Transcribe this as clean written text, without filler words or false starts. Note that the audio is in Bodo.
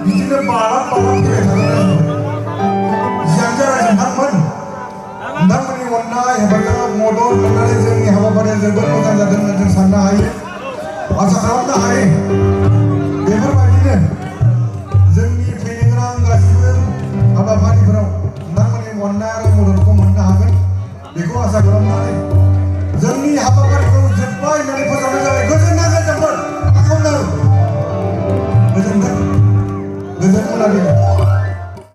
बिदिनो बालाब फैबाय थागोन जियानो जाया नोंथांमोन नोंथांमोननि अननाय हेफाजाब मदद मोननानै जोंनि हाबाफारिया जोबोद मोजां जादों होनना जों साननो हायो आसा खालामनो हायो बेफोरबायदिनो जोंनि फैनो गोनां गासिबो हाबाफारिफोराव नोंथांमोननि अननाय आरो मददखौ मोननो हागोन बेखौ आसा खालामनानै जोंनि हाबाफारिखौ जोब्बाय होननानै फोसावनाय जाबाय गोजोननाय जादोंमोन आखायाव गोजोन मोनाबिलि